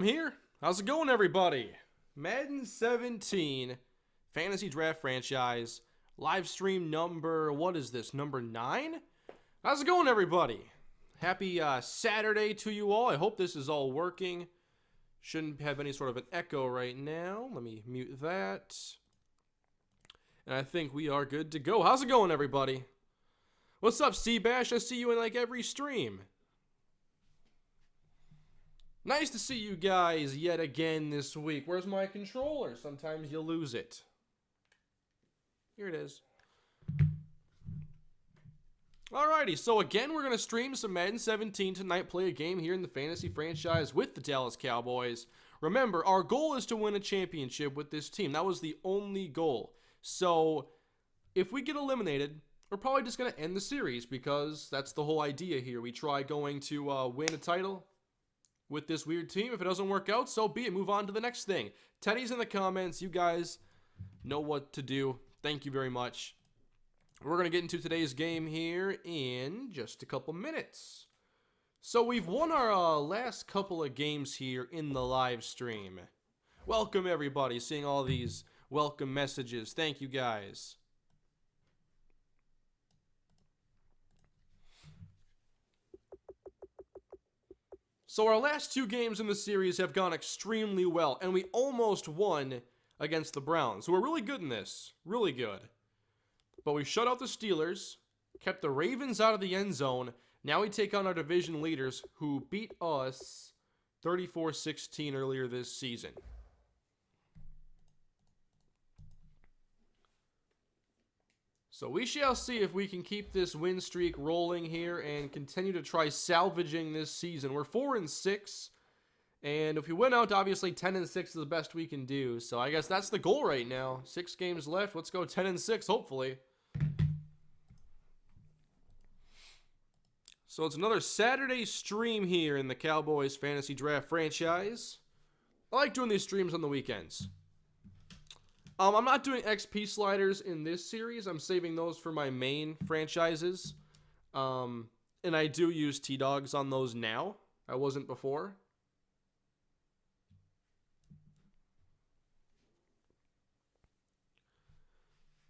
I'm here. How's it going, everybody? Madden 17 Fantasy Draft Franchise live stream number, what is this, number 9? How's it going, everybody? Happy Saturday to you all. I hope this is all working. Shouldn't have any sort of an echo right now. Let me mute that. And I think we are good to go. How's it going, everybody? What's up, Seabash? I see you in like every stream. Nice to see you guys yet again this week. Where's my controller? Sometimes you lose it. Here it is. Alrighty, so again, we're going to stream some Madden 17 tonight, play a game here in the fantasy franchise with the Dallas Cowboys. Remember, our goal is to win a championship with this team. That was the only goal. So, if we get eliminated, we're probably just going to end the series because that's the whole idea here. We try going to win a title with this weird team. If it doesn't work out, so be it. Move on to the next thing. Teddy's in the comments. You guys know what to do. Thank you very much. We're going to get into today's game here in just a couple minutes. So we've won our last couple of games here in the live stream. Welcome, everybody. Seeing all these welcome messages. Thank you, guys. So our last two games in the series have gone extremely well, and we almost won against the Browns, who are really good in this. Really good. But we shut out the Steelers, kept the Ravens out of the end zone. Now we take on our division leaders, who beat us 34-16 earlier this season. So we shall see if we can keep this win streak rolling here and continue to try salvaging this season. We're 4-6, and if we win out, obviously 10-6 is the best we can do. So I guess that's the goal right now. 6 games left. Let's go 10-6, hopefully. So it's another Saturday stream here in the Cowboys Fantasy Draft Franchise. I like doing these streams on the weekends. I'm not doing XP sliders in this series. I'm saving those for my main franchises. And I do use T-Dogs on those now. I wasn't before.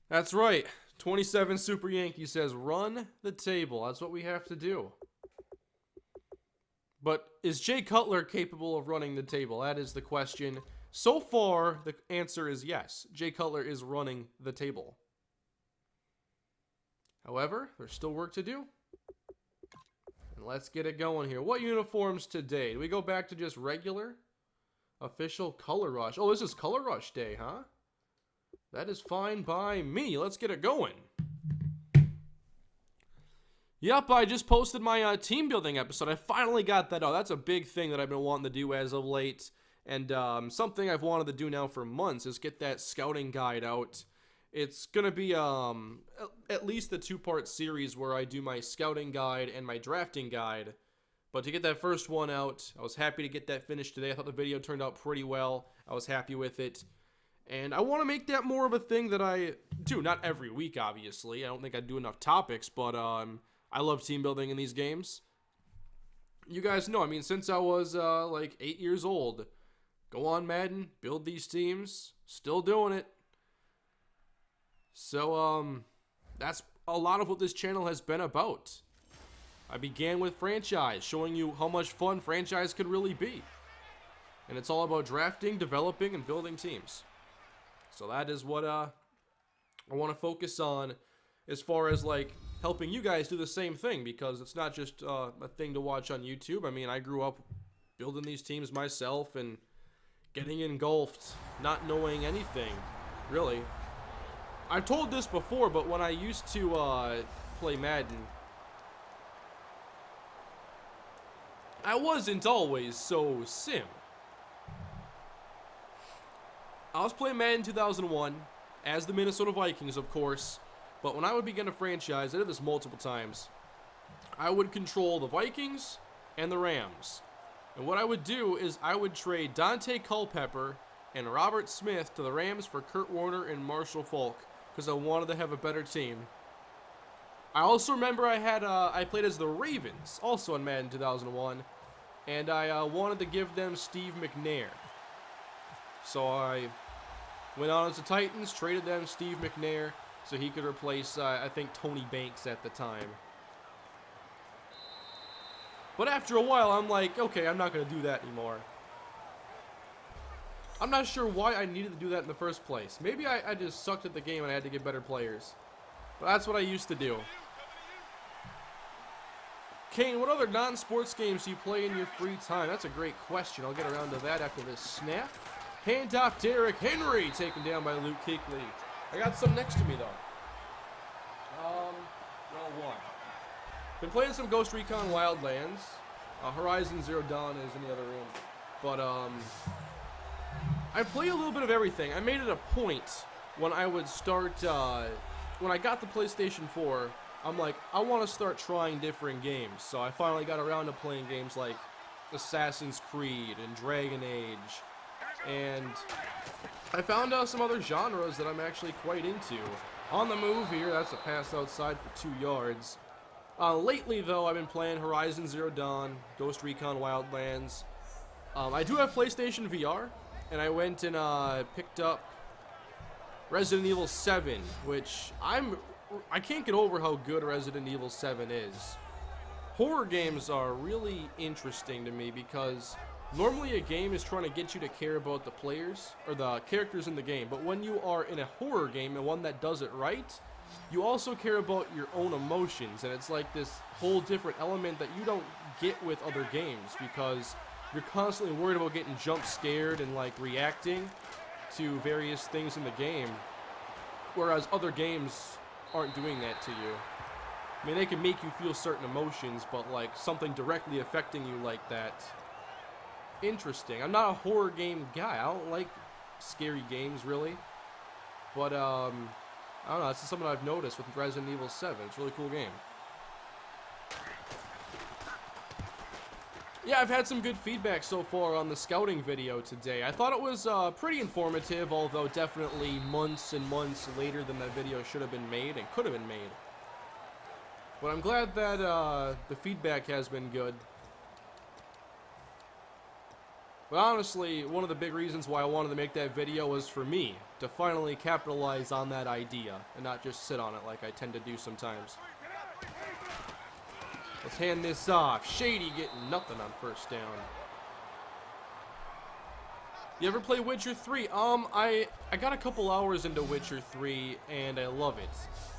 That's right. 27 Super Yankee says, run the table. That's what we have to do. But is Jay Cutler capable of running the table? That is the question. So far, the answer is yes. Jay Cutler is running the table. However, there's still work to do. And let's get it going here. What uniforms today? Do we go back to just regular? Official Color Rush. Oh, this is Color Rush Day, huh? That is fine by me. Let's get it going. Yep, I just posted my team building episode. I finally got that out. That's a big thing that I've been wanting to do as of late. And something I've wanted to do now for months is get that scouting guide out. It's going to be at least the 2-part series where I do my scouting guide and my drafting guide. But to get that first one out, I was happy to get that finished today. I thought the video turned out pretty well. I was happy with it. And I want to make that more of a thing that I do. Not every week, obviously. I don't think I do enough topics, but I love team building in these games. You guys know, I mean, since I was like 8 years old, go on Madden, build these teams, still doing it. So, that's a lot of what this channel has been about. I began with franchise, showing you how much fun franchise could really be. And it's all about drafting, developing, and building teams. So that is what I want to focus on as far as, like, helping you guys do the same thing, because it's not just a thing to watch on YouTube. I mean, I grew up building these teams myself and getting engulfed, not knowing anything, really. I've told this before, but when I used to play Madden, I wasn't always so sim. I was playing Madden 2001 as the Minnesota Vikings, of course, but when I would begin a franchise, I did this multiple times, I would control the Vikings and the Rams. And what I would do is I would trade Dante Culpepper and Robert Smith to the Rams for Kurt Warner and Marshall Faulk because I wanted to have a better team. I also remember I played as the Ravens, also in Madden 2001, and I wanted to give them Steve McNair. So I went on as the Titans, traded them Steve McNair so he could replace, I think, Tony Banks at the time. But after a while, I'm like, okay, I'm not going to do that anymore. I'm not sure why I needed to do that in the first place. Maybe I just sucked at the game and I had to get better players. But that's what I used to do. Kane, what other non-sports games do you play in your free time? That's a great question. I'll get around to that after this snap. Hand off Derrick Henry, taken down by Luke Kuechly. I got some next to me, though. Well, one. Been playing some Ghost Recon Wildlands. Horizon Zero Dawn is in the other room. But, I play a little bit of everything. I made it a point when I would start, when I got the PlayStation 4, I'm like, I want to start trying different games. So I finally got around to playing games like Assassin's Creed and Dragon Age. And I found out some other genres that I'm actually quite into. On the move here, that's a pass outside for 2 yards. Lately, though, I've been playing Horizon Zero Dawn, Ghost Recon Wildlands. I do have PlayStation VR, and I went and picked up Resident Evil 7, which I can't get over how good Resident Evil 7 is. Horror games are really interesting to me because normally a game is trying to get you to care about the players or the characters in the game, but when you are in a horror game and one that does it right, you also care about your own emotions, and it's like this whole different element that you don't get with other games because you're constantly worried about getting jump scared and like reacting to various things in the game, whereas other games aren't doing that to you. I mean, they can make you feel certain emotions, but like something directly affecting you like that. Interesting. I'm not a horror game guy. I don't like scary games really, but I don't know. It's just something I've noticed with Resident Evil 7. It's a really cool game. Yeah, I've had some good feedback so far on the scouting video today. I thought it was pretty informative, although definitely months and months later than that video should have been made and could have been made. But I'm glad that the feedback has been good. But honestly, one of the big reasons why I wanted to make that video was for me to finally capitalize on that idea and not just sit on it like I tend to do sometimes. Let's hand this off. Shady getting nothing on first down. You ever play Witcher 3? I got a couple hours into Witcher 3 and I love it.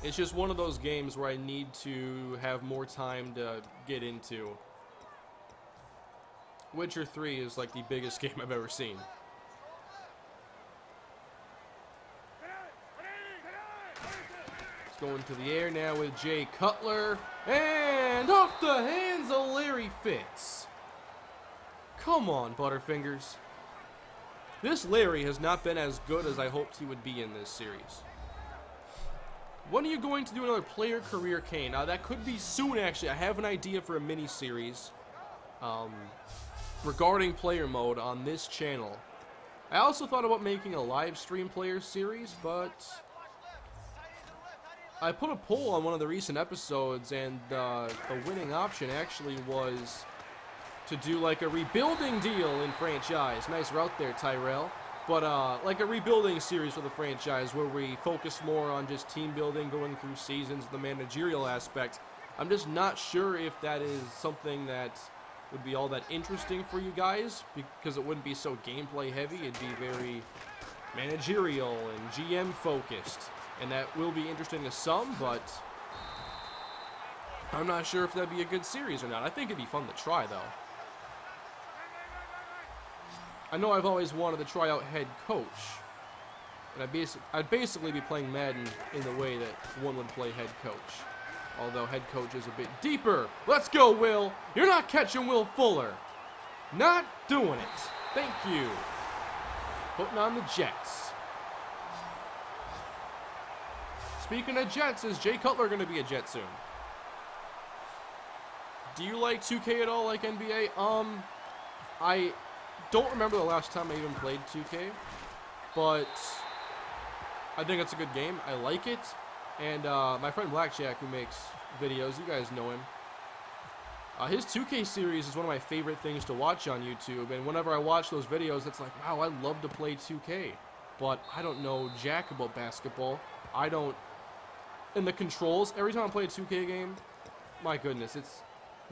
It's just one of those games where I need to have more time to get into. Witcher 3 is like the biggest game I've ever seen. It's going to the air now with Jay Cutler. And off the hands of Larry Fitz. Come on, Butterfingers. This Larry has not been as good as I hoped he would be in this series. When are you going to do another player career, Kane? Now, that could be soon, actually. I have an idea for a mini-series regarding player mode on this channel. I also thought about making a live stream player series, but I put a poll on one of the recent episodes, and the winning option actually was to do like a rebuilding deal in franchise. Nice route there, Tyrell. But like a rebuilding series for the franchise where we focus more on just team building, going through seasons, the managerial aspect. I'm just not sure if that is something that would be all that interesting for you guys, because it wouldn't be so gameplay heavy. It'd be very managerial and GM focused, and that will be interesting to some, but I'm not sure if that'd be a good series or not. I think it'd be fun to try, though. I know I've always wanted to try out head coach, and I'd basically be playing Madden in the way that one would play head coach. Although head coach is a bit deeper. Let's go, Will. You're not catching Will Fuller. Not doing it. Thank you. Putting on the Jets. Speaking of Jets, is Jay Cutler going to be a Jet soon? Do you like 2K at all, like NBA? I don't remember the last time I even played 2K, but I think it's a good game. I like it. And my friend Blackjack, who makes videos, you guys know him. His 2K series is one of my favorite things to watch on YouTube, and whenever I watch those videos, it's like, wow, I love to play 2K, but I don't know jack about basketball. I don't, and the controls, every time I play a 2K game, my goodness, it's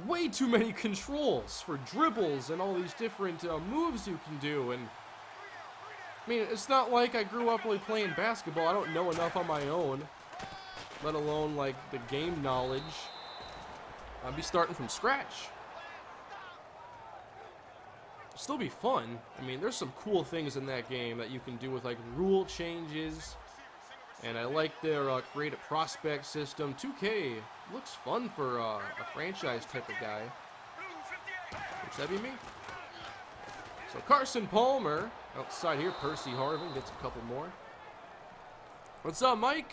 way too many controls for dribbles and all these different moves you can do, and I mean, it's not like I grew up really playing basketball. I don't know enough on my own, let alone, like, the game knowledge. I'd be starting from scratch. Still be fun. I mean, there's some cool things in that game that you can do with, like, rule changes. And I like their create a prospect system. 2K looks fun for a franchise type of guy. Which that'd be me. So Carson Palmer outside here. Percy Harvin gets a couple more. What's up, Mike?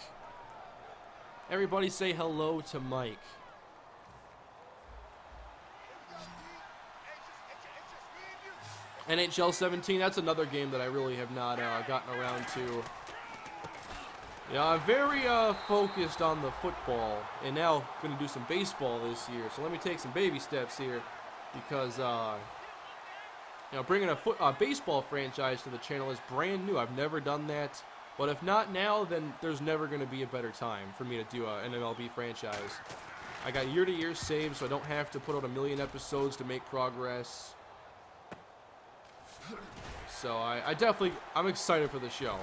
Everybody say hello to Mike. NHL 17, that's another game that I really have not gotten around to. Yeah, I'm very focused on the football, and now going to do some baseball this year. So let me take some baby steps here, because you know, bringing a baseball franchise to the channel is brand new. I've never done that, but if not now, then there's never going to be a better time for me to do an MLB franchise. I got year-to-year saved, so I don't have to put out a million episodes to make progress. So I'm excited for the show.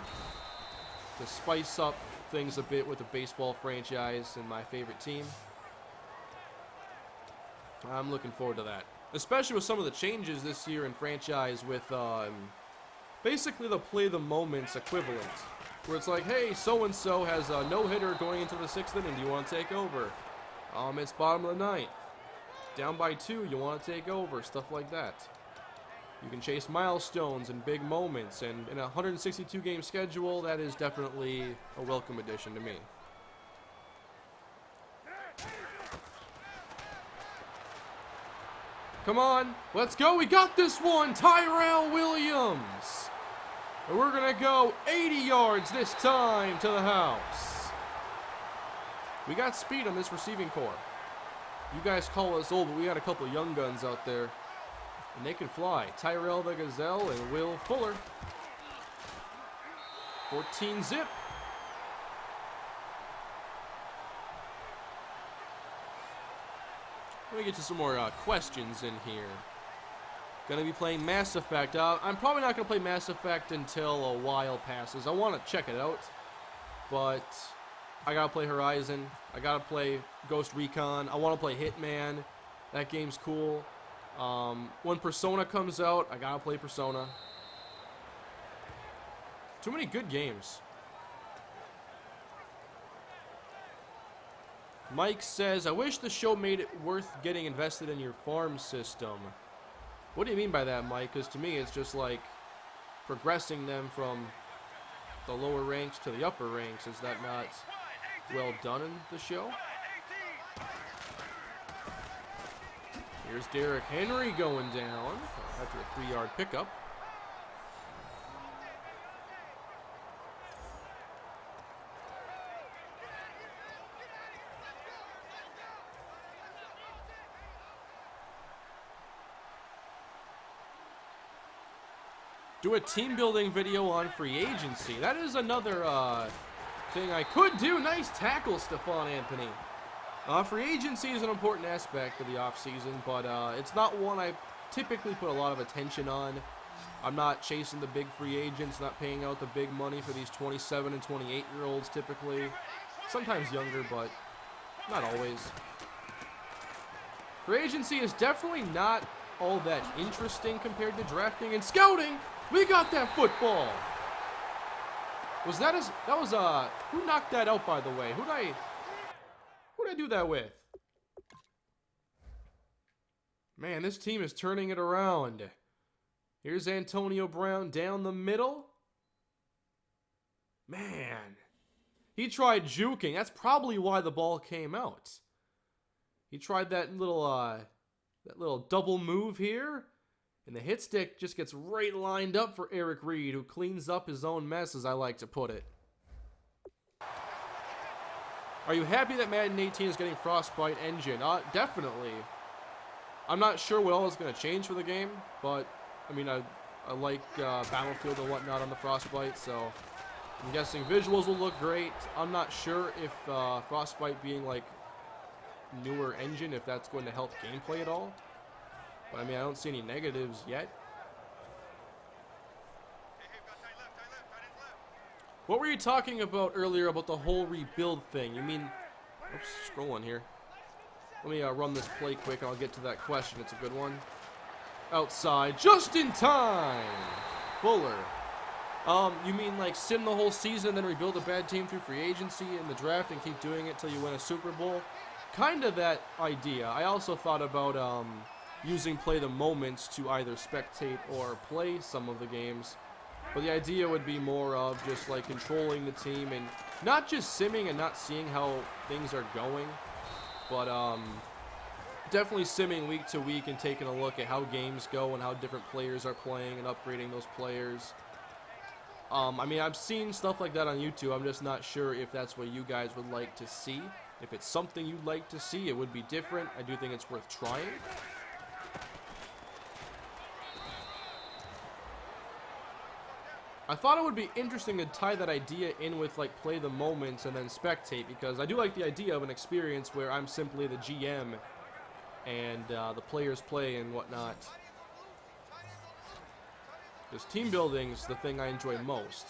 To spice up things a bit with the baseball franchise and my favorite team. I'm looking forward to that. Especially with some of the changes this year in franchise with basically the play the moments equivalent. Where it's like, hey, so-and-so has a no-hitter going into the 6th inning. Do you want to take over? It's bottom of the 9th. Down by 2, you want to take over. Stuff like that. You can chase milestones and big moments, and in a 162-game schedule, that is definitely a welcome addition to me. Come on, let's go. We got this one, Tyrell Williams. And we're going to go 80 yards this time to the house. We got speed on this receiving core. You guys call us old, but we got a couple young guns out there. And they can fly. Tyrell the Gazelle and Will Fuller. 14 zip. Let me get to some more questions in here. Gonna be playing Mass Effect. I'm probably not gonna play Mass Effect until a while passes. I want to check it out, but I gotta play Horizon. I gotta play Ghost Recon. I want to play Hitman. That game's cool. When Persona comes out, I gotta play Persona. Too many good games. Mike says, I wish the show made it worth getting invested in your farm system. What do you mean by that, Mike? Because to me, it's just like progressing them from the lower ranks to the upper ranks. Is that not well done in the show? Here's Derrick Henry going down after a 3-yard pickup. Do a team building video on free agency. That is another thing I could do. Nice tackle, Stephon Anthony. Free agency is an important aspect of the offseason, but it's not one I typically put a lot of attention on. I'm not chasing the big free agents, not paying out the big money for these 27 and 28-year-olds typically. Sometimes younger, but not always. Free agency is definitely not all that interesting compared to drafting and scouting. We got that football. Was that who knocked that out, by the way? Who'd I do that with? Man, this team is turning it around. Here's Antonio Brown down the middle. Man, he tried juking. That's probably why the ball came out. He tried that little double move here, and the hit stick just gets right lined up for Eric Reed, who cleans up his own mess, as I like to put it. Are you happy that Madden 18 is getting Frostbite engine? Definitely. I'm not sure what all is going to change for the game, but, I mean, I like Battlefield and whatnot on the Frostbite, so I'm guessing visuals will look great. I'm not sure if Frostbite being, like, newer engine, if that's going to help gameplay at all. But, I mean, I don't see any negatives yet. What were you talking about earlier about the whole rebuild thing? You mean... Oops, scrolling here. Let me run this play quick and I'll get to that question. It's a good one. Outside, just in time! Fuller. You mean like sim the whole season and then rebuild a bad team through free agency in the draft and keep doing it till you win a Super Bowl? Kind of that idea. I also thought about using play the moments to either spectate or play some of the games. But the idea would be more of just like controlling the team and not just simming and not seeing how things are going, but definitely simming week to week and taking a look at how games go and how different players are playing and upgrading those players. I mean, I've seen stuff like that on YouTube. I'm just not sure if that's what you guys would like to see. If it's something you'd like to see, it would be different. I do think it's worth trying. I thought it would be interesting to tie that idea in with, like, play the moments and then spectate, because I do like the idea of an experience where I'm simply the GM and the players play and whatnot. Because team building's the thing I enjoy most.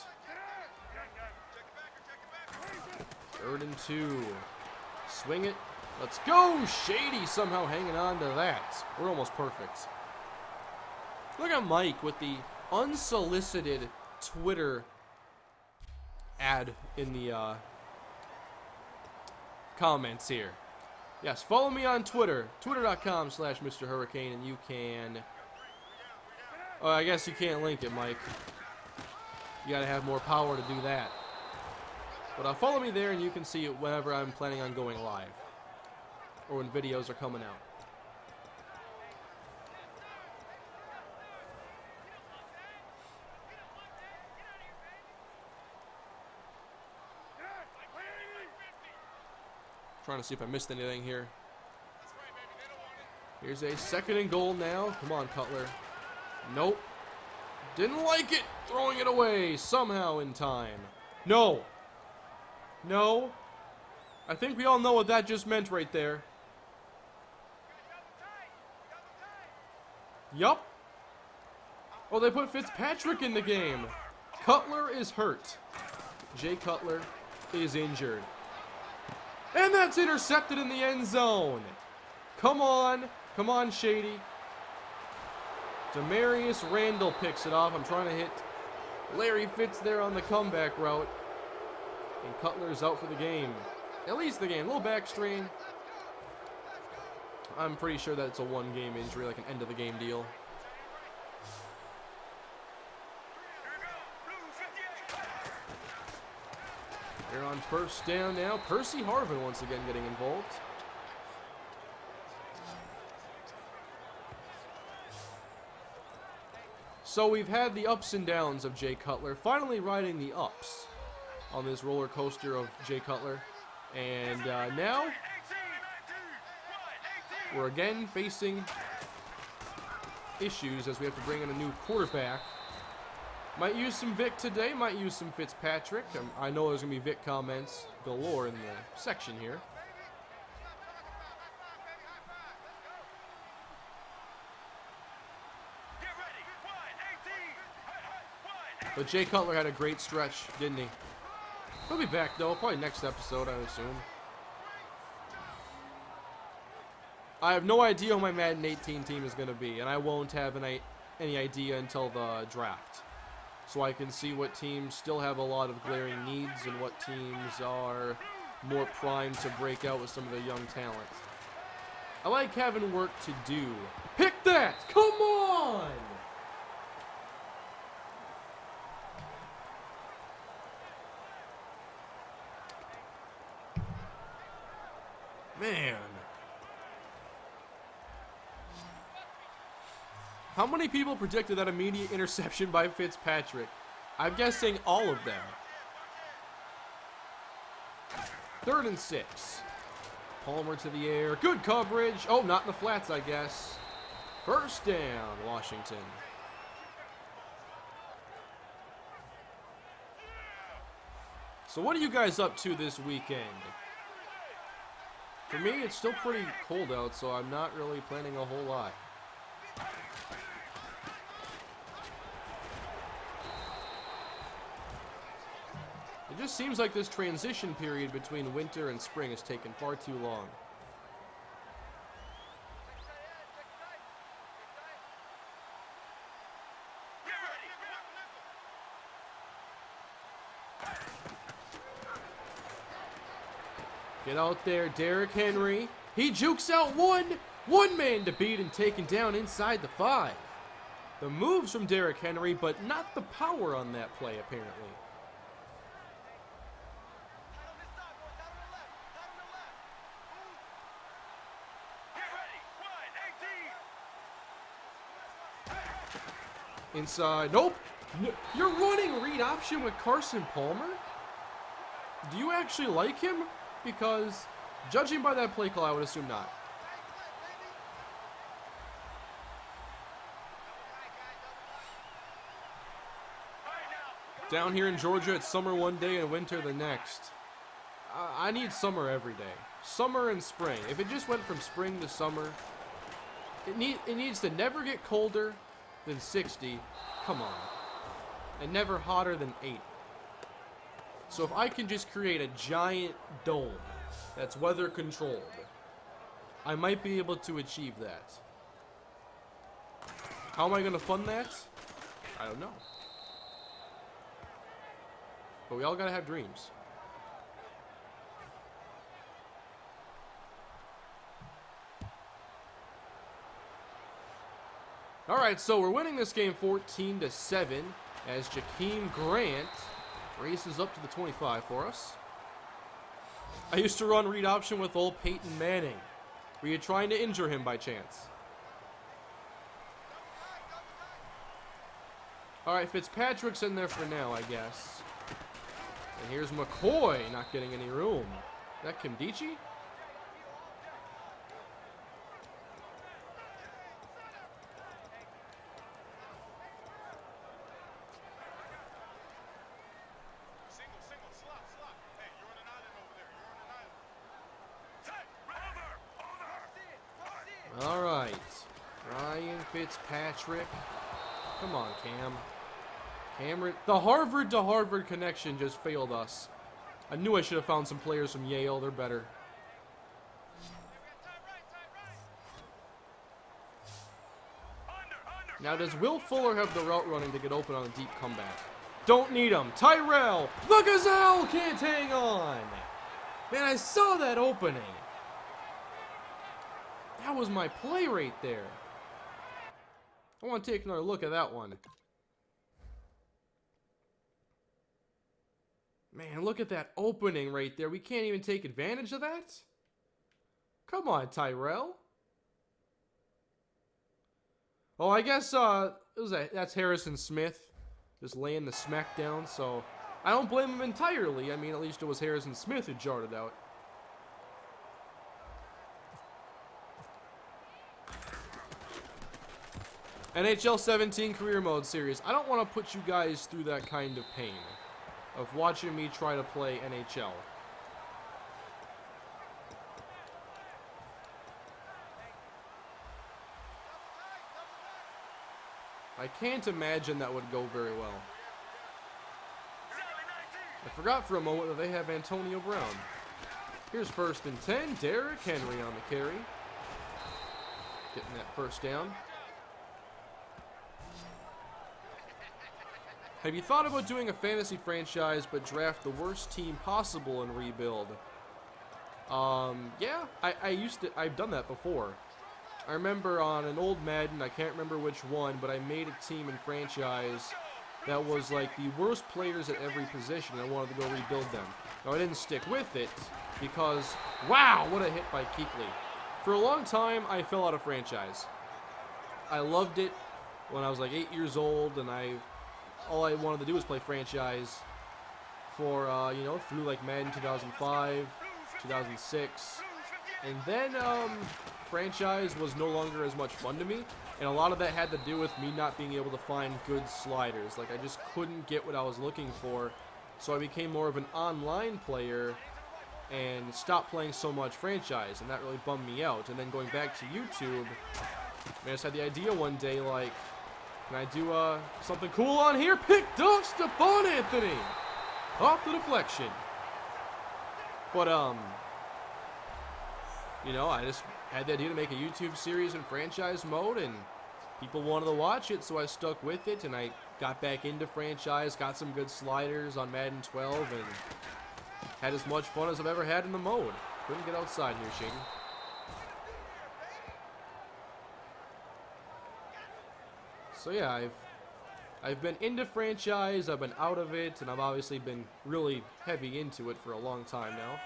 3rd and 2. Swing it. Let's go! Shady somehow hanging on to that. We're almost perfect. Look at Mike with the unsolicited Twitter ad in the comments here. Yes, follow me on Twitter, twitter.com/MrHurriicane, and you can... Oh, I guess you can't link it, Mike. You gotta have more power to do that. But follow me there and you can see it whenever I'm planning on going live. Or when videos are coming out. Trying to see if I missed anything here. Here's a 2nd and goal now. Come on, Cutler. Nope. Didn't like it. Throwing it away somehow in time. No. No. I think we all know what that just meant right there. Yup. Oh, they put Fitzpatrick in the game. Cutler is hurt. Jay Cutler is injured. And that's intercepted in the end zone. Come on. Come on, Shady. Demarius Randall picks it off. I'm trying to hit Larry Fitz there on the comeback route. And Cutler's out for the game. At least the game. A little back strain. I'm pretty sure that's a 1-game injury, like an end-of-the-game deal. They're on 1st down now. Percy Harvin once again getting involved. So we've had the ups and downs of Jay Cutler, finally riding the ups on this roller coaster of Jay Cutler. And now we're again facing issues as we have to bring in a new quarterback. Might use some Vic today, might use some Fitzpatrick. I know there's going to be Vic comments galore in the section here. But Jay Cutler had a great stretch, didn't he? He'll be back, though. Probably next episode, I assume. I have no idea who my Madden 18 team is going to be, and I won't have any idea until the draft. So I can see what teams still have a lot of glaring needs and what teams are more primed to break out with some of the young talent. I like having work to do. Pick that! Come on! Man. How many people predicted that immediate interception by Fitzpatrick? I'm guessing all of them. 3rd and 6. Palmer to the air. Good coverage. Oh, not in the flats, I guess. First down, Washington. So what are you guys up to this weekend? For me, it's still pretty cold out, so I'm not really planning a whole lot. It just seems like this transition period between winter and spring has taken far too long. Get out there, Derrick Henry. He jukes out one man to beat and taken down inside the 5. The moves from Derrick Henry, but not the power on that play, apparently. Inside. Nope. You're running read option with Carson Palmer? Do you actually like him? Because, judging by that play call, I would assume not. Down here in Georgia, it's summer one day and winter the next. I need summer every day. Summer and spring. If it just went from spring to summer, it needs to never get colder than 60. Come on. And never hotter than 80. So if I can just create a giant dome that's weather controlled, I might be able to achieve that. How am I going to fund that? I don't know. But we all got to have dreams. Alright, so we're winning this game 14-7 as Jakeem Grant races up to the 25 for us. I used to run read option with old Peyton Manning. Were you trying to injure him by chance? Alright, Fitzpatrick's in there for now, I guess. And here's McCoy not getting any room. Is that Kimdichie? Alright, Ryan Fitzpatrick. Come on, Cam. Cameron. The Harvard to Harvard connection just failed us. I knew I should have found some players from Yale. They're better. Now, does Will Fuller have the route running to get open on a deep comeback? Don't need him. Tyrell. The Gazelle can't hang on. Man, I saw that opening. That was my play right there. I want to take another look at that one. Man, look at that opening right there. We can't even take advantage of that? Come on, Tyrell. Oh, I guess that's Harrison Smith just laying the smack down, so I don't blame him entirely. I mean, at least it was Harrison Smith who jarred it out. NHL 17 Career Mode Series. I don't want to put you guys through that kind of pain of watching me try to play NHL. I can't imagine that would go very well. I forgot for a moment that they have Antonio Brown. Here's 1st and 10. Derrick Henry on the carry. Getting that first down. Have you thought about doing a fantasy franchise but draft the worst team possible and rebuild? Yeah, I've done that before. I remember on an old Madden, I can't remember which one, but I made a team in franchise that was like the worst players at every position. I wanted to go rebuild them. Now, I didn't stick with it because, wow, what a hit by Kuechly. For a long time, I fell out of franchise. I loved it when I was like 8 years old, and all I wanted to do was play franchise for, you know, through like Madden 2005, 2006. And then franchise was no longer as much fun to me. And a lot of that had to do with me not being able to find good sliders. Like, I just couldn't get what I was looking for. So I became more of an online player and stopped playing so much franchise. And that really bummed me out. And then going back to YouTube, I just had the idea one day, like, can I do something cool on here? Picked off Stephon Anthony! Off the deflection. But, you know, I just had the idea to make a YouTube series in franchise mode, and people wanted to watch it, so I stuck with it, and I got back into franchise, got some good sliders on Madden 12, and had as much fun as I've ever had in the mode. Couldn't get outside here, Shady. So yeah, I've been into franchise, I've been out of it, and I've obviously been really heavy into it for a long time now.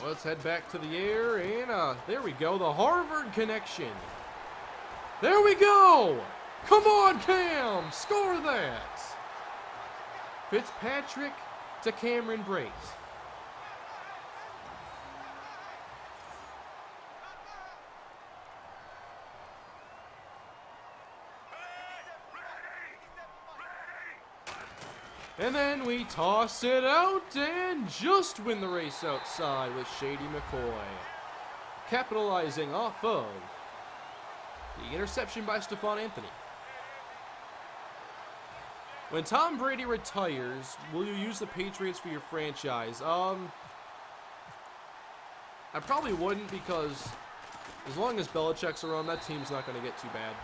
Let's head back to the air, and there we go, the Harvard connection. There we go! Come on, Cam! Score that! Fitzpatrick to Cameron Brate. And then we toss it out and just win the race outside with Shady McCoy. Capitalizing off of the interception by Stephon Anthony. When Tom Brady retires, will you use the Patriots for your franchise? I probably wouldn't, because as long as Belichick's around, that team's not going to get too bad.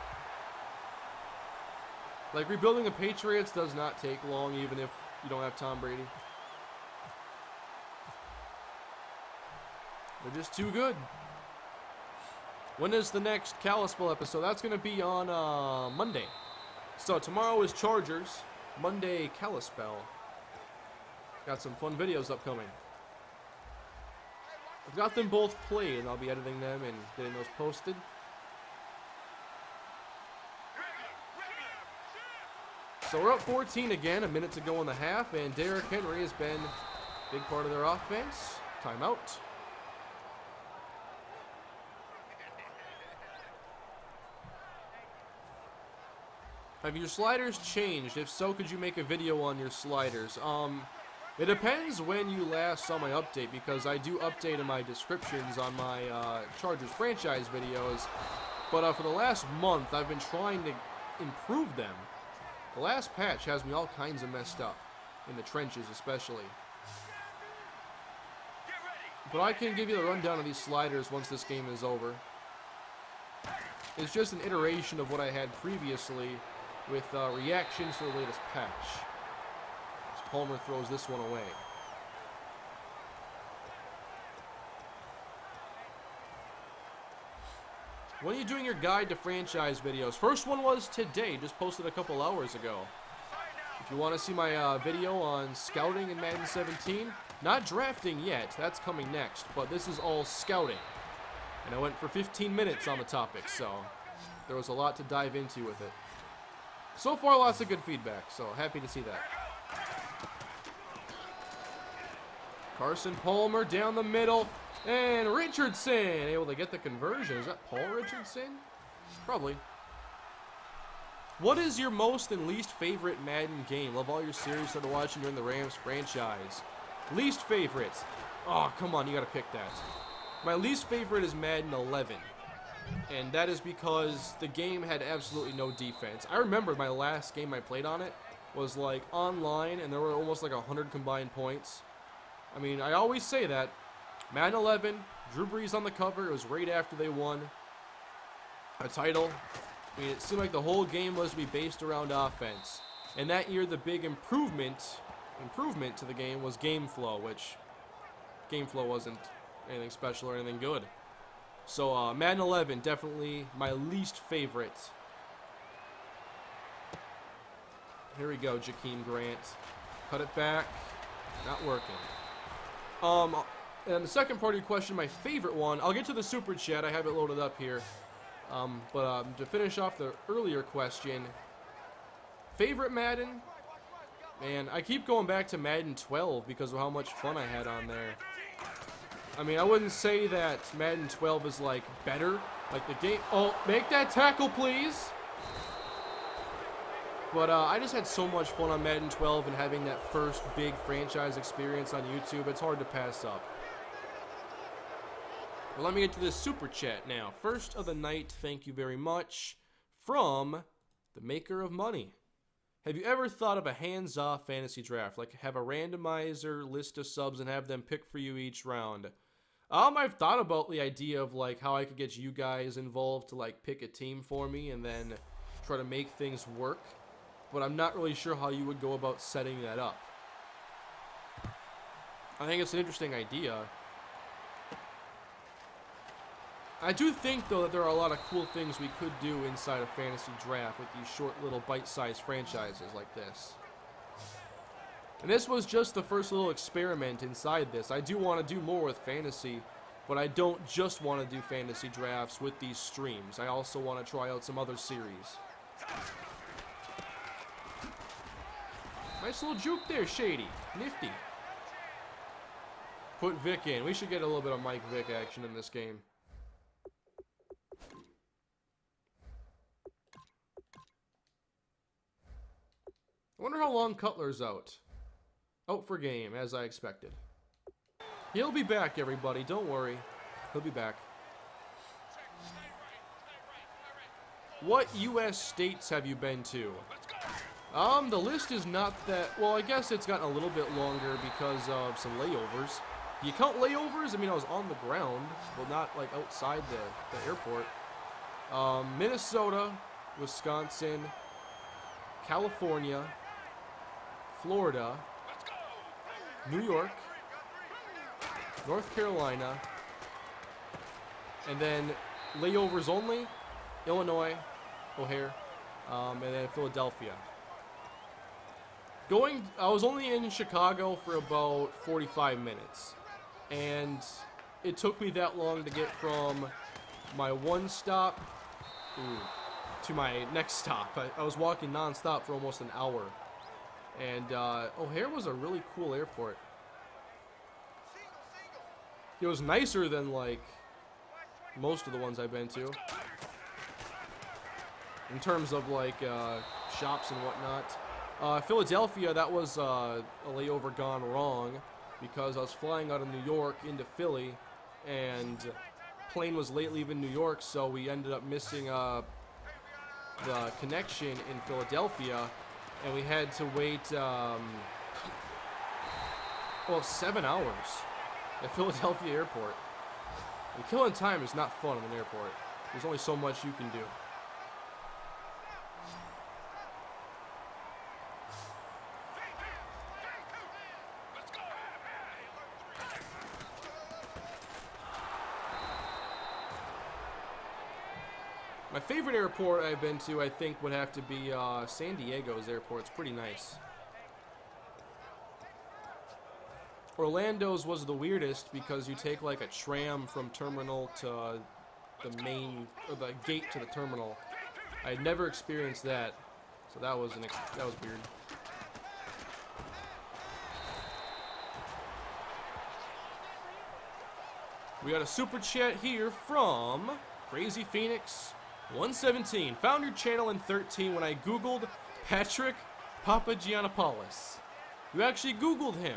Like, rebuilding the Patriots does not take long, even if you don't have Tom Brady. They're just too good. When is the next Kalispell episode? That's going to be on Monday. So tomorrow is Chargers. Monday, Kalispell. Got some fun videos upcoming. I've got them both played, and I'll be editing them and getting those posted. So we're up 14 again, a minute to go in the half, and Derrick Henry has been a big part of their offense. Timeout. Have your sliders changed? If so, could you make a video on your sliders? It depends when you last saw my update, because I do update in my descriptions on my Chargers franchise videos. But for the last month, I've been trying to improve them. The last patch has me all kinds of messed up, in the trenches especially. But I can give you the rundown of these sliders once this game is over. It's just an iteration of what I had previously, with reactions to the latest patch. As Palmer throws this one away. When are you doing your guide to franchise videos? First one was today, just posted a couple hours ago. If you want to see my video on scouting in Madden 17, not drafting yet, that's coming next, but this is all scouting. And I went for 15 minutes on the topic, so there was a lot to dive into with it. So far, lots of good feedback, so happy to see that. Carson Palmer down the middle, and Richardson able to get the conversion. Is that Paul Richardson? Probably. What is your most and least favorite Madden game? Love all your series started watching during the Rams franchise. Least favorite? Oh, come on, you gotta pick that. My least favorite is Madden 11. And that is because the game had absolutely no defense. I remember my last game I played on it was like online, and there were almost like 100 combined points. I mean, I always say that. Madden 11, Drew Brees on the cover. It was right after they won a title. I mean, it seemed like the whole game was to be based around offense. And that year, the big improvement to the game was game flow, which game flow wasn't anything special or anything good. So Madden 11, definitely my least favorite. Here we go, Jakeem Grant. Cut it back. Not working. And the second part of your question, my favorite one, I'll get to the Super Chat. I have it loaded up here. But to finish off the earlier question, favorite Madden? Man, I keep going back to Madden 12 because of how much fun I had on there. I mean, I wouldn't say that Madden 12 is, like, better. Like, the game... Oh, make that tackle, please! But I just had so much fun on Madden 12 and having that first big franchise experience on YouTube. It's hard to pass up. Well, let me get to this super chat now. First of the night, thank you very much, from the maker of money. Have you ever thought of a hands-off fantasy draft? Like, have a randomizer list of subs and have them pick for you each round? I've thought about the idea of, like, how I could get you guys involved to, like, pick a team for me and then try to make things work. But I'm not really sure how you would go about setting that up. I think it's an interesting idea. I do think, though, that there are a lot of cool things we could do inside a fantasy draft with these short little bite-sized franchises like this. And this was just the first little experiment inside this. I do want to do more with fantasy, but I don't just want to do fantasy drafts with these streams. I also want to try out some other series. Nice little juke there, Shady. Nifty. Put Vic in. We should get a little bit of Mike Vick action in this game. I wonder how long Cutler's out. Out for game, as I expected. He'll be back, everybody. Don't worry. He'll be back. What U.S. states have you been to? The list is not that... Well, I guess it's gotten a little bit longer because of some layovers. Do you count layovers? I mean, I was on the ground, but not, like, outside the airport. Minnesota, Wisconsin, California, Florida, New York, North Carolina, and then layovers only, Illinois, O'Hare, and then Philadelphia. I was only in Chicago for about 45 minutes, and it took me that long to get from my one stop to my next stop. I was walking non-stop for almost an hour, and O'Hare was a really cool airport. It was nicer than, like, most of the ones I've been to, in terms of, like, shops and whatnot. Philadelphia, that was a layover gone wrong because I was flying out of New York into Philly, and plane was late leaving New York, so we ended up missing the connection in Philadelphia, and we had to wait 7 hours at Philadelphia Airport. And killing time is not fun in an airport. There's only so much you can do. My favorite airport I've been to, I think, would have to be San Diego's airport. It's pretty nice. Orlando's was the weirdest because you take like a tram from terminal to the main, or the gate to the terminal. I had never experienced that, so that was weird. We got a super chat here from Crazy Phoenix 117. Found your channel in 13 when I googled Patrick Papagiannopoulos. You actually googled him.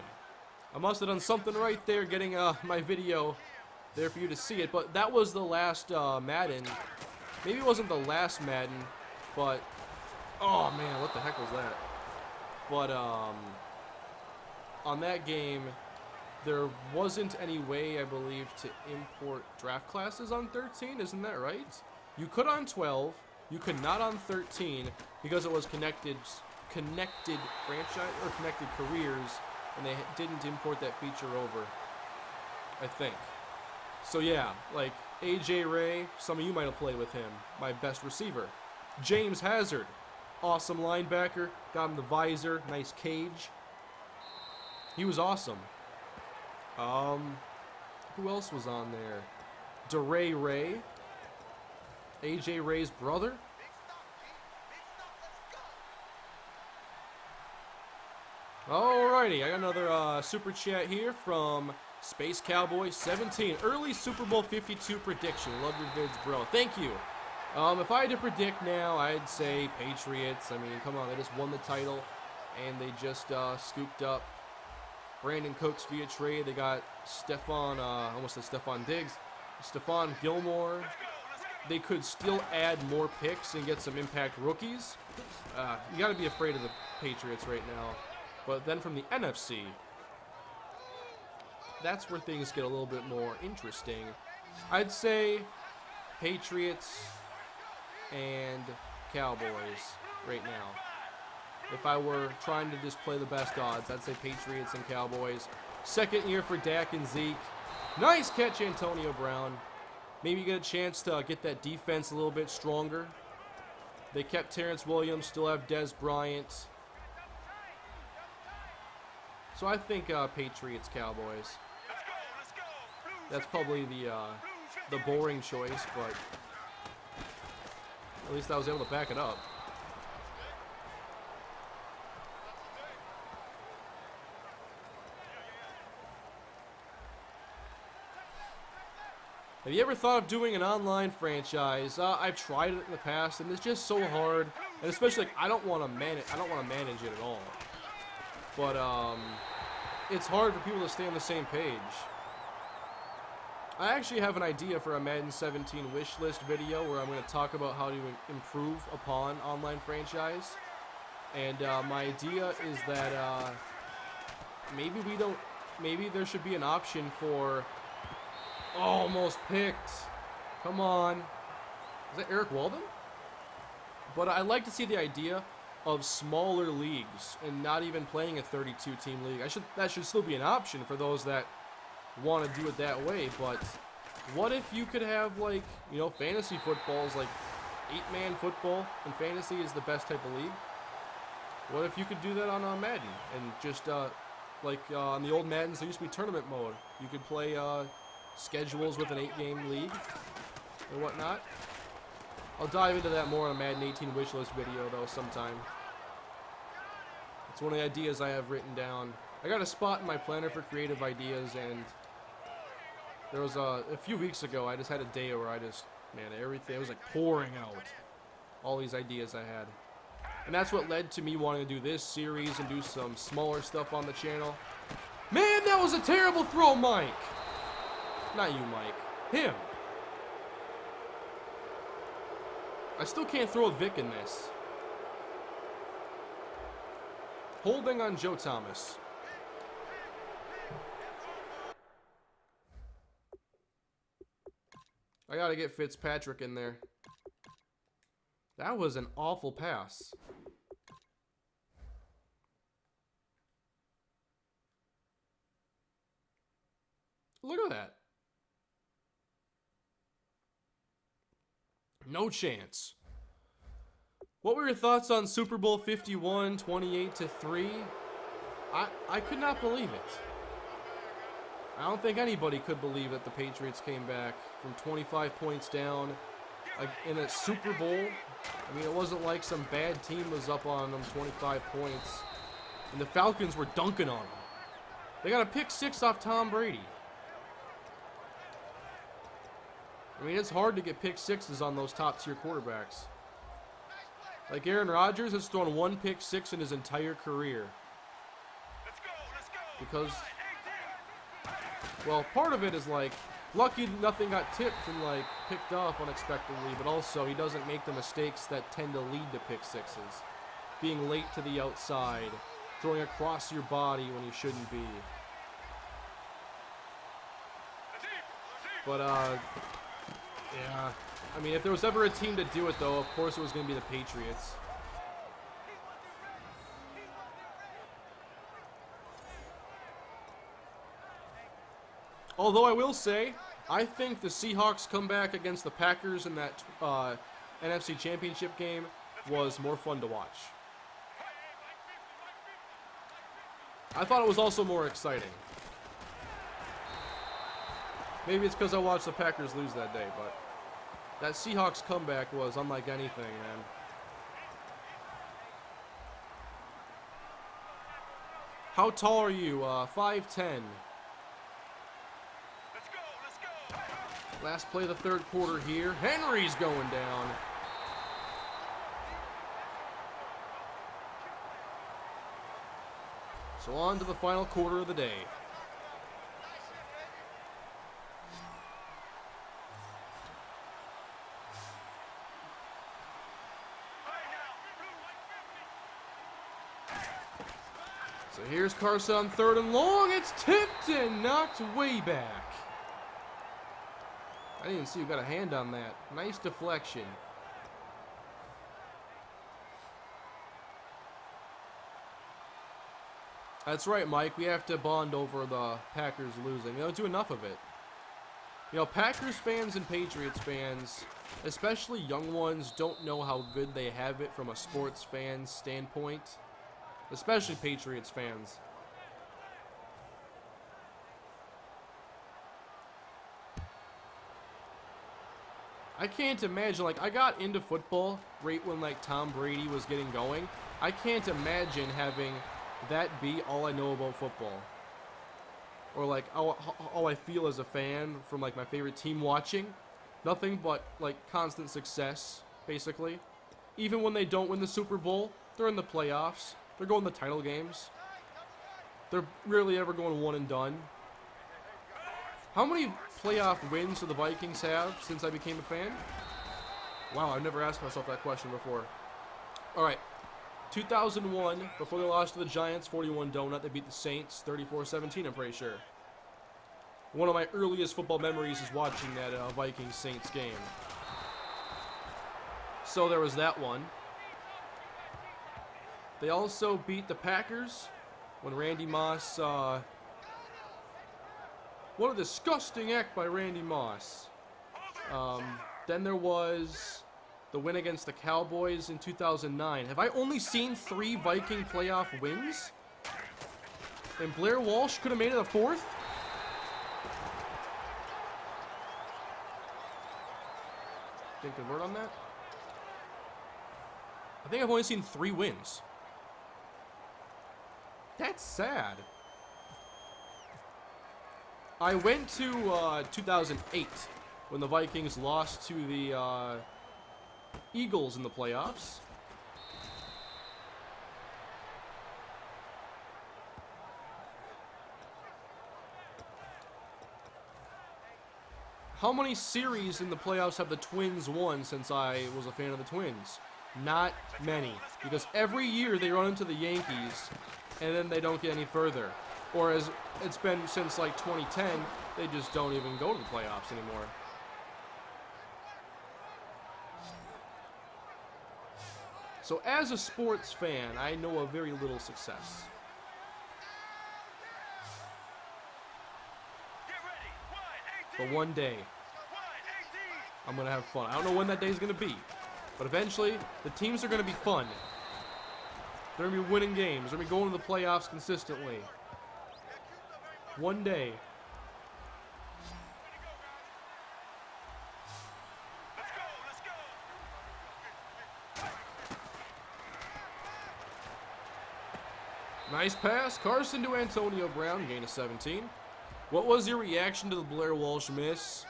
I must have done something right there getting my video there for you to see it, but that was the last Madden. Maybe it wasn't the last Madden, but oh man, what the heck was that? But on that game, there wasn't any way, I believe, to import draft classes on 13, isn't that right? You could on 12, you could not on 13 because it was connected franchise or connected careers, and they didn't import that feature over, I think. So yeah, like AJ Ray, some of you might have played with him, my best receiver. James Hazard, awesome linebacker, got him the visor, nice cage. He was awesome. Who else was on there? DeRay Ray, AJ Ray's brother. Alrighty, I got another super chat here from Space Cowboy 17. Early Super Bowl 52 prediction. Love your vids, bro. Thank you. If I had to predict now, I'd say Patriots. I mean, come on, they just won the title, and they just scooped up Brandon Cooks via trade. They got almost said Stephon Diggs, Stephon Gilmore. They could still add more picks and get some impact rookies. You got to be afraid of the Patriots right now. But then from the NFC, that's where things get a little bit more interesting. I'd say Patriots and Cowboys right now. If I were trying to just play the best odds, I'd say Patriots and Cowboys. Second year for Dak and Zeke. Nice catch, Antonio Brown. Maybe get a chance to get that defense a little bit stronger. They kept Terrence Williams, still have Dez Bryant. So I think Patriots, Cowboys. That's probably the boring choice, but at least I was able to back it up. Have you ever thought of doing an online franchise? I've tried it in the past, and it's just so hard. And especially, like, I don't want to manage it at all. But it's hard for people to stay on the same page. I actually have an idea for a Madden 17 wish list video where I'm going to talk about how to improve upon online franchise. And my idea is that maybe there should be an option for almost picked. Come on. Is that Eric Walden? But I like to see the idea of smaller leagues and not even playing a 32-team league. That should still be an option for those that want to do it that way. But what if you could have, like, you know, fantasy footballs, like 8-man football, and fantasy is the best type of league? What if you could do that on Madden and just like on the old Maddens, there used to be tournament mode. You could play schedules with an 8-game league or whatnot. I'll dive into that more on a Madden 18 wishlist video though sometime. It's one of the ideas I have written down. I got a spot in my planner for creative ideas, and there was a few weeks ago I just had a day where everything, it was like pouring out. All these ideas I had. And that's what led to me wanting to do this series and do some smaller stuff on the channel. Man, that was a terrible throw, Mike! Not you, Mike. Him. I still can't throw a Vic in this. Holding on Joe Thomas. I gotta get Fitzpatrick in there. That was an awful pass. Look at that. No chance. What were your thoughts on Super Bowl 51, 28-3? I could not believe it. I don't think anybody could believe that the Patriots came back from 25 points down in a Super Bowl. I mean, it wasn't like some bad team was up on them 25 points. And the Falcons were dunking on them. They got a pick 6 off Tom Brady. I mean, it's hard to get pick 6s on those top-tier quarterbacks. Like Aaron Rodgers has thrown 1 pick 6 in his entire career. Because, well, part of it is like, lucky nothing got tipped and like picked off unexpectedly, but also he doesn't make the mistakes that tend to lead to pick 6s. Being late to the outside, throwing across your body when you shouldn't be. But, yeah. I mean, if there was ever a team to do it, though, of course it was going to be the Patriots. Although I will say, I think the Seahawks comeback against the Packers in that NFC Championship game was more fun to watch. I thought it was also more exciting. Maybe it's because I watched the Packers lose that day, but that Seahawks comeback was unlike anything, man. How tall are you? 5'10". Last play of the third quarter here. Henry's going down. So on to the final quarter of the day. So here's Carson on 3rd and long. It's tipped and knocked way back. I didn't even see who got a hand on that. Nice deflection. That's right, Mike. We have to bond over the Packers losing. We don't do enough of it. You know, Packers fans and Patriots fans, especially young ones, don't know how good they have it from a sports fan standpoint. Especially Patriots fans. I can't imagine, like, I got into football right when, like, Tom Brady was getting going. I can't imagine having that be all I know about football. Or, like, all I feel as a fan from, like, my favorite team watching. Nothing but, like, constant success, basically. Even when they don't win the Super Bowl, they're in the playoffs. They're going to title games. They're rarely ever going one and done. How many playoff wins do the Vikings have since I became a fan? Wow, I've never asked myself that question before. All right. 2001, before they lost to the Giants, 41 donut. They beat the Saints, 34-17, I'm pretty sure. One of my earliest football memories is watching that Vikings-Saints game. So there was that one. They also beat the Packers when Randy Moss... what a disgusting act by Randy Moss. Then there was the win against the Cowboys in 2009. Have I only seen 3 Viking playoff wins? And Blair Walsh could have made it a 4th? Didn't convert on that? I think I've only seen 3 wins. That's sad. I went to 2008 when the Vikings lost to the Eagles in the playoffs. How many series in the playoffs have the Twins won since I was a fan of the Twins? Not many. Because every year they run into the Yankees and then they don't get any further. Or as it's been since like 2010, they just don't even go to the playoffs anymore. So as a sports fan, I know of very little success. But one day, I'm going to have fun. I don't know when that day is going to be. But eventually, the teams are going to be fun. They're going to be winning games. They're going to be going to the playoffs consistently. One day. Nice pass. Carson to Antonio Brown. Gain of 17. What was your reaction to the Blair Walsh miss?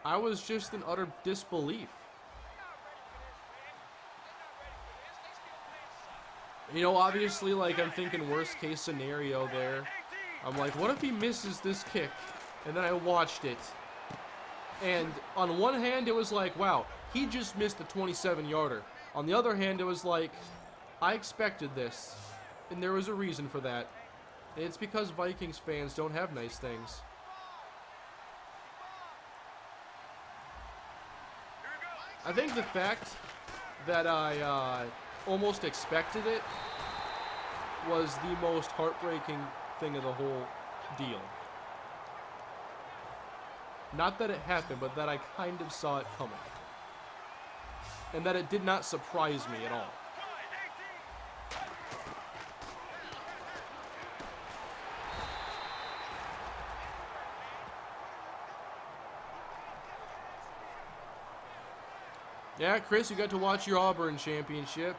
I was just in utter disbelief. You know, obviously, like, I'm thinking worst case scenario there. I'm like, what if he misses this kick? And then I watched it. And on one hand, it was like, wow, he just missed a 27-yarder. On the other hand, it was like, I expected this. And there was a reason for that. And it's because Vikings fans don't have nice things. I think the fact that I almost expected it was the most heartbreaking thing of the whole deal. Not that it happened, but that I kind of saw it coming. And that it did not surprise me at all. Yeah, Chris, you got to watch your Auburn championship.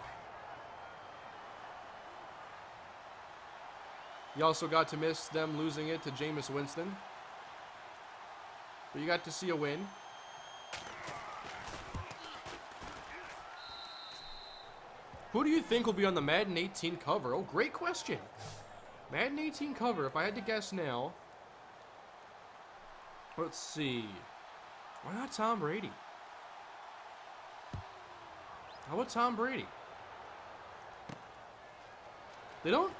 You also got to miss them losing it to Jameis Winston. But you got to see a win. Who do you think will be on the Madden 18 cover? Oh, great question. Madden 18 cover, if I had to guess now. Let's see. Why not Tom Brady? How about Tom Brady? They don't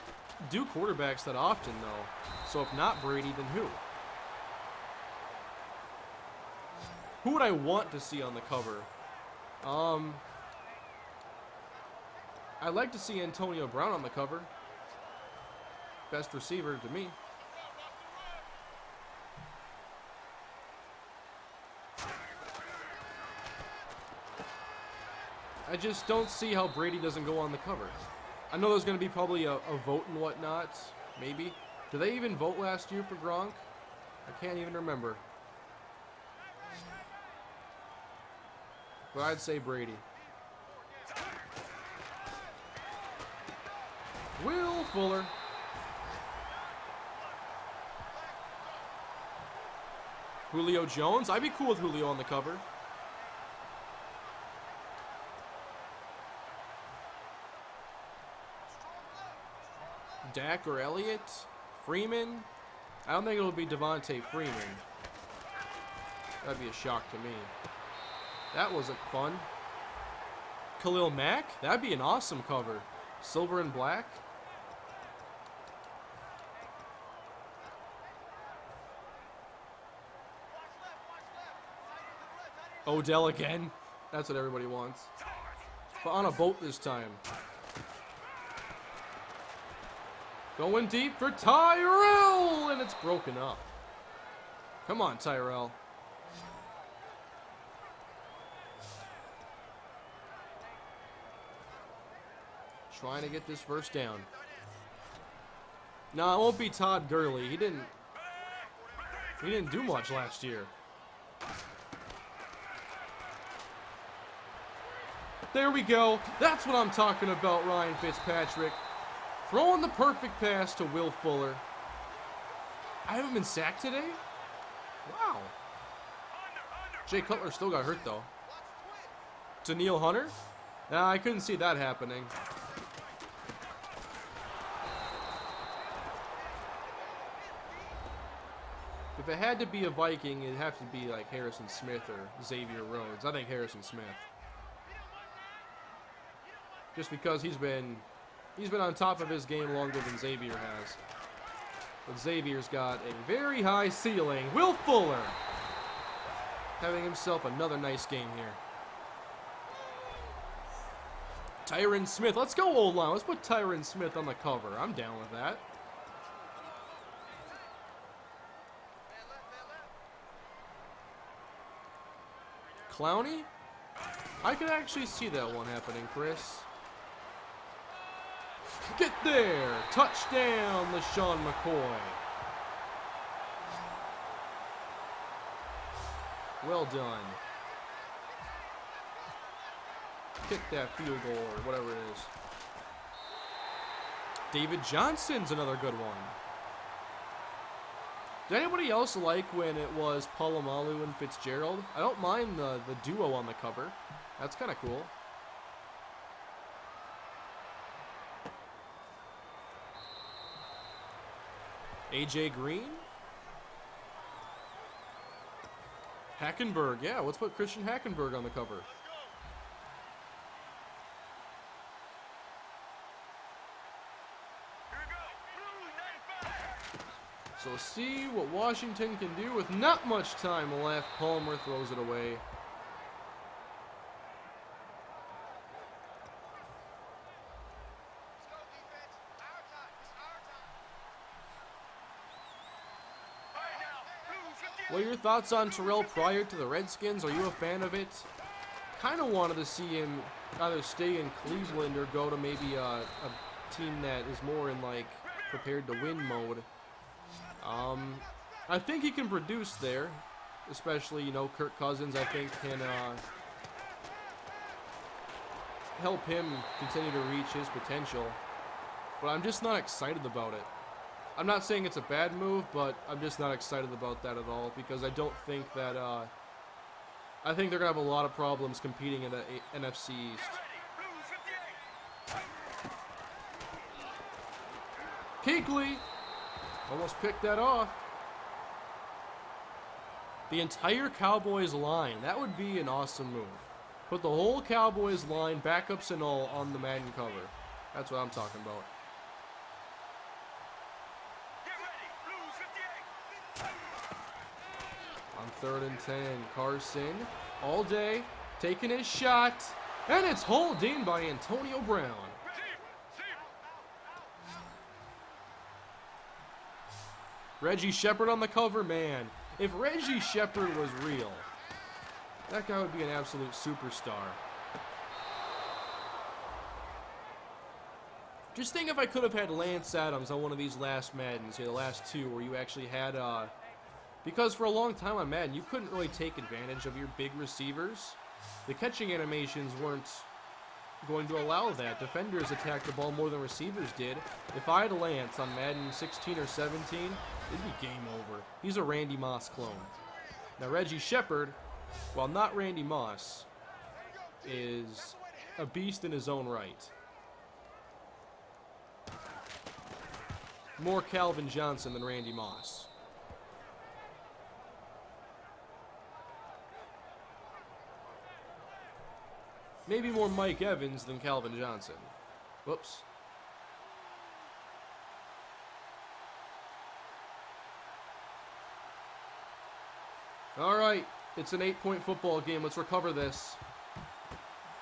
do quarterbacks that often, though. So if not Brady, then who? Who would I want to see on the cover? I'd like to see Antonio Brown on the cover. Best receiver to me. I just don't see how Brady doesn't go on the cover. I know there's going to be probably a vote and whatnot. Maybe. Did they even vote last year for Gronk? I can't even remember. But I'd say Brady. Will Fuller. Julio Jones. I'd be cool with Julio on the cover. Dak or Elliott. Freeman. I don't think it'll be Devontae Freeman. That'd be a shock to me. That wasn't fun. Khalil Mack. That'd be an awesome cover. Silver and black. Odell again. That's what everybody wants. But on a boat this time. Going deep for TYRELL, and it's broken up. Come on, TYRELL. Trying to get this first down. No, it won't be Todd Gurley. He didn't do much last year. There we go. That's what I'm talking about, Ryan Fitzpatrick. Throwing the perfect pass to Will Fuller. I haven't been sacked today? Wow. Jay Cutler still got hurt, though. Danielle Hunter? Nah, I couldn't see that happening. If it had to be a Viking, it'd have to be like Harrison Smith or Xavier Rhodes. I think Harrison Smith. Just because he's been on top of his game longer than Xavier has. But Xavier's got a very high ceiling. Will Fuller having himself another nice game here. Tyron Smith. Let's go, old line. Let's put Tyron Smith on the cover. I'm down with that. Clowney? I could actually see that one happening, Chris. Get there! Touchdown, LaShawn McCoy. Well done. Kick that field goal or whatever it is. David Johnson's another good one. Did anybody else like when it was Polamalu and Fitzgerald? I don't mind the duo on the cover. That's kind of cool. AJ Green? Hackenberg. Yeah, let's put Christian Hackenberg on the cover. So let's see what Washington can do with not much time left. Palmer throws it away. What are your thoughts on Terrell prior to the Redskins? Are you a fan of it? Kind of wanted to see him either stay in Cleveland or go to maybe a team that is more in like prepared to win mode. I think he can produce there, especially, you know, Kirk Cousins, I think, can help him continue to reach his potential. But I'm just not excited about it. I'm not saying it's a bad move, but I'm just not excited about that at all because I don't think that, I think they're going to have a lot of problems competing in the NFC East. Kuechly almost picked that off. The entire Cowboys line. That would be an awesome move. Put the whole Cowboys line, backups and all, on the Madden cover. That's what I'm talking about. On 3rd and 10, Carson all day taking his shot, and it's hauled in by Antonio Brown. Reggie Shepard on the cover, man. If Reggie Shepard was real, that guy would be an absolute superstar. Just think if I could have had Lance Adams on one of these last Maddens, the last two, where you actually had, because for a long time on Madden, you couldn't really take advantage of your big receivers. The catching animations weren't going to allow that. Defenders attacked the ball more than receivers did. If I had Lance on Madden 16 or 17, it'd be game over. He's a Randy Moss clone. Now Reggie Shepard, while not Randy Moss, is a beast in his own right. More Calvin Johnson than Randy Moss. Maybe more Mike Evans than Calvin Johnson. Whoops. All right, it's an 8-point football game. Let's recover this.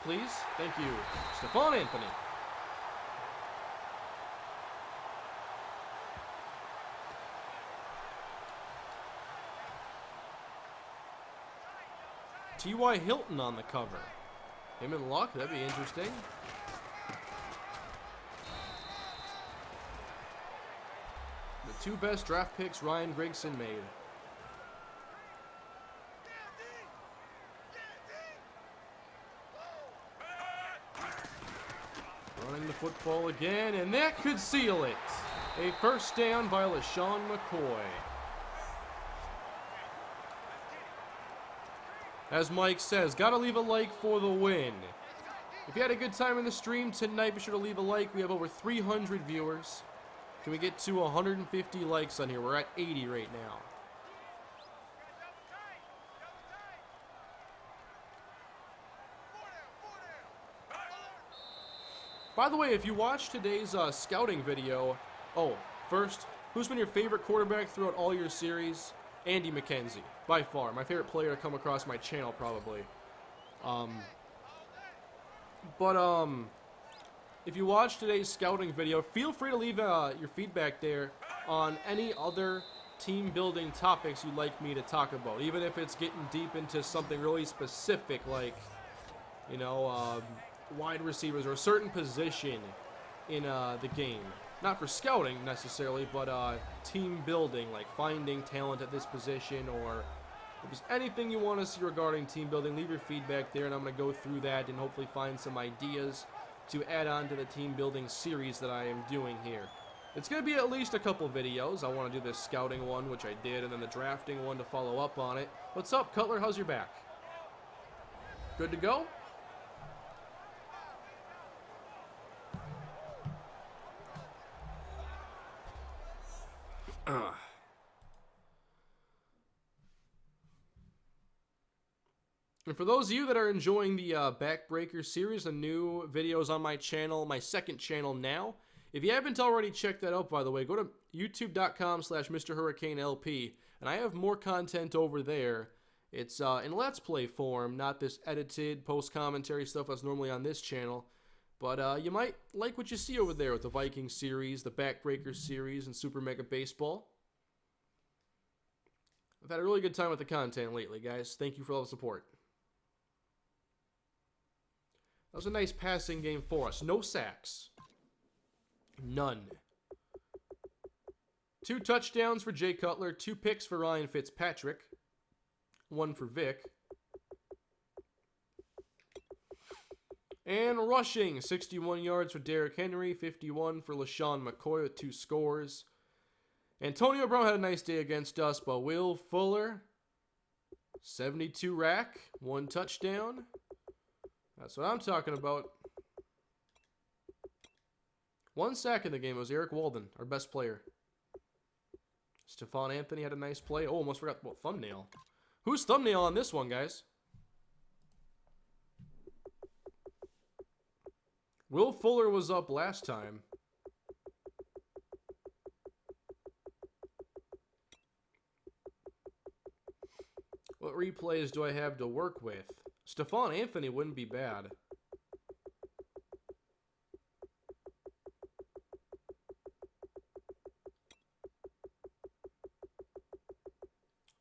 Please? Thank you. Stephon Anthony. T.Y. Hilton on the cover. Him and Luck, that'd be interesting. The 2 best draft picks Ryan Grigson made. Running the football again, and that could seal it. A first down by LaShawn McCoy. As Mike says, gotta leave a like for the win. If you had a good time in the stream tonight, be sure to leave a like. We have over 300 viewers. Can we get to 150 likes on here? We're at 80 right now. By the way, if you watched today's scouting video, first, who's been your favorite quarterback throughout all your series? Andy McKenzie, by far. My favorite player to come across my channel, probably. If you watched today's scouting video, feel free to leave your feedback there on any other team-building topics you'd like me to talk about. Even if it's getting deep into something really specific, like, you know, wide receivers or a certain position in the game. Not for scouting necessarily, but team building, like finding talent at this position, or if there's anything you want to see regarding team building, leave your feedback there, and I'm going to go through that and hopefully find some ideas to add on to the team building series that I am doing here. It's going to be at least a couple videos. I want to do this scouting one, which I did, and then the drafting one to follow up on it. What's up, Cutler? How's your back? Good to go? And for those of you that are enjoying the Backbreaker series, the new videos on my channel, my second channel now, if you haven't already checked that out, by the way, go to youtube.com/MrHurricaneLP, and I have more content over there. It's in Let's Play form, not this edited post-commentary stuff that's normally on this channel. But you might like what you see over there with the Viking series, the Backbreaker series, and Super Mega Baseball. I've had a really good time with the content lately, guys. Thank you for all the support. That was a nice passing game for us. No sacks. None. 2 touchdowns for Jay Cutler. 2 picks for Ryan Fitzpatrick. 1 for Vic. And rushing, 61 yards for Derrick Henry. 51 for LaShawn McCoy with 2 scores. Antonio Brown had a nice day against us, but Will Fuller, 72 rack, 1 touchdown. That's what I'm talking about. 1 sack in the game. It was Eric Walden, our best player. Stephon Anthony had a nice play. Oh, almost forgot about thumbnail. Who's thumbnail on this one, guys? Will Fuller was up last time. What replays do I have to work with? Stephon Anthony wouldn't be bad.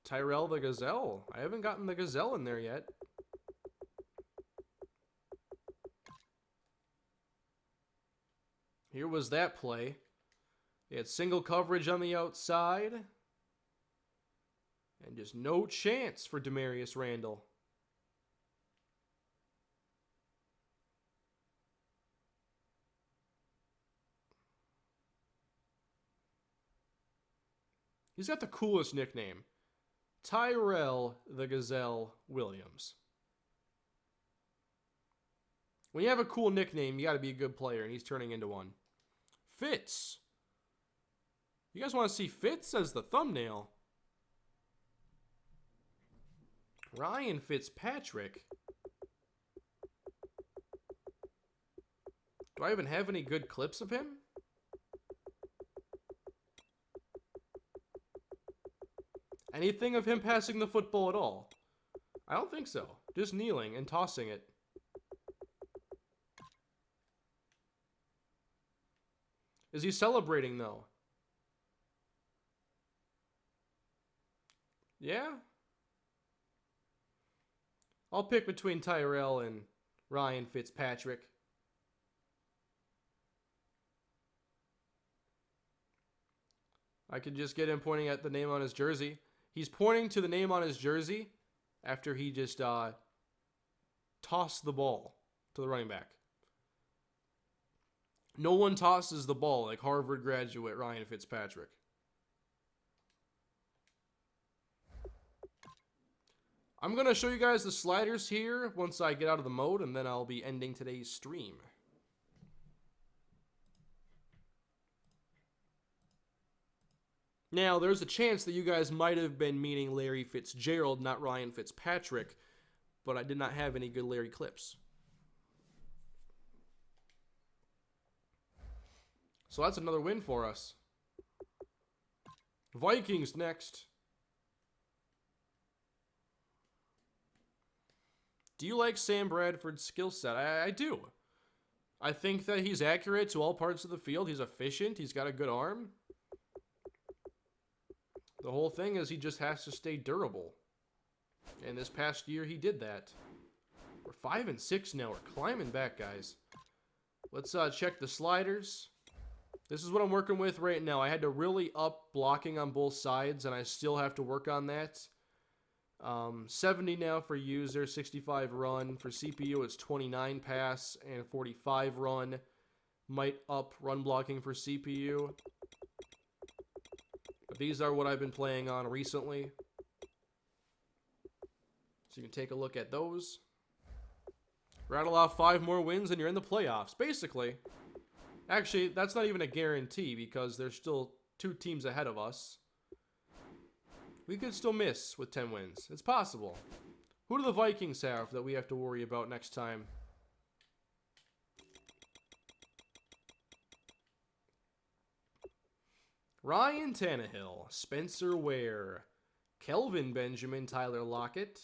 TYRELL the Gazelle. I haven't gotten the Gazelle in there yet. Here was that play. He had single coverage on the outside. And just no chance for Demarius Randall. He's got the coolest nickname. TYRELL the Gazelle Williams. When you have a cool nickname, you got to be a good player, and he's turning into one. Fitz. You guys want to see Fitz as the thumbnail? Ryan Fitzpatrick. Do I even have any good clips of him? Anything of him passing the football at all? I don't think so. Just kneeling and tossing it. Is he celebrating, though? Yeah? I'll pick between TYRELL and Ryan Fitzpatrick. I could just get him pointing at the name on his jersey. He's pointing to the name on his jersey after he just tossed the ball to the running back. No one tosses the ball like Harvard graduate Ryan Fitzpatrick. I'm going to show you guys the sliders here once I get out of the mode, and then I'll be ending today's stream. Now, there's a chance that you guys might have been meaning Larry Fitzgerald, not Ryan Fitzpatrick, but I did not have any good Larry clips. So that's another win for us. Vikings next. Do you like Sam Bradford's skill set? I do. I think that he's accurate to all parts of the field. He's efficient. He's got a good arm. The whole thing is he just has to stay durable. And this past year he did that. We're 5-6 now. We're climbing back, guys. Let's check the sliders. This is what I'm working with right now. I had to really up blocking on both sides, and I still have to work on that. 70 now for user, 65 run. For CPU, it's 29 pass and 45 run. Might up run blocking for CPU. But these are what I've been playing on recently. So you can take a look at those. Rattle off 5 more wins and you're in the playoffs, basically. Actually, that's not even a guarantee because there's still 2 teams ahead of us. We could still miss with 10 wins. It's possible. Who do the Vikings have that we have to worry about next time? Ryan Tannehill, Spencer Ware, Kelvin Benjamin, Tyler Lockett,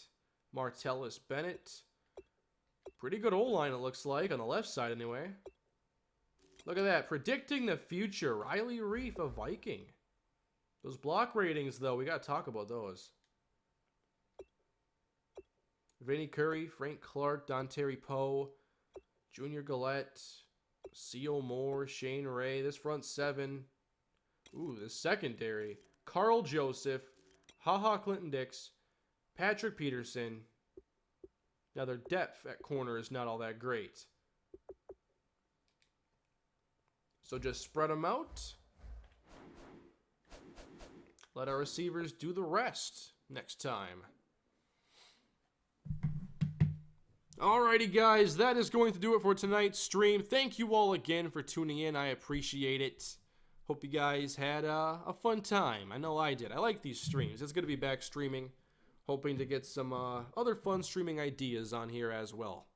Martellus Bennett. Pretty good O-line, it looks like, on the left side anyway. Look at that. Predicting the future. Riley Reef, a Viking. Those block ratings, though, we got to talk about those. Vinny Curry, Frank Clark, Dontari Poe, Junior Gillette, Seal Moore, Shane Ray. This front 7. Ooh, the secondary. Carl Joseph, HaHa Clinton Dix, Patrick Peterson. Now their depth at corner is not all that great. So just spread them out. Let our receivers do the rest next time. Alrighty, guys, that is going to do it for tonight's stream. Thank you all again for tuning in. I appreciate it. Hope you guys had a fun time. I know I did. I like these streams. It's going to be back streaming. Hoping to get some other fun streaming ideas on here as well.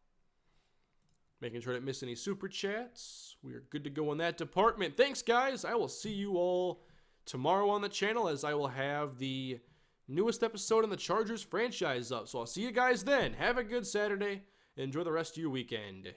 Making sure I didn't miss any super chats. We are good to go in that department. Thanks, guys. I will see you all tomorrow on the channel as I will have the newest episode on the Chargers franchise up. So I'll see you guys then. Have a good Saturday. Enjoy the rest of your weekend.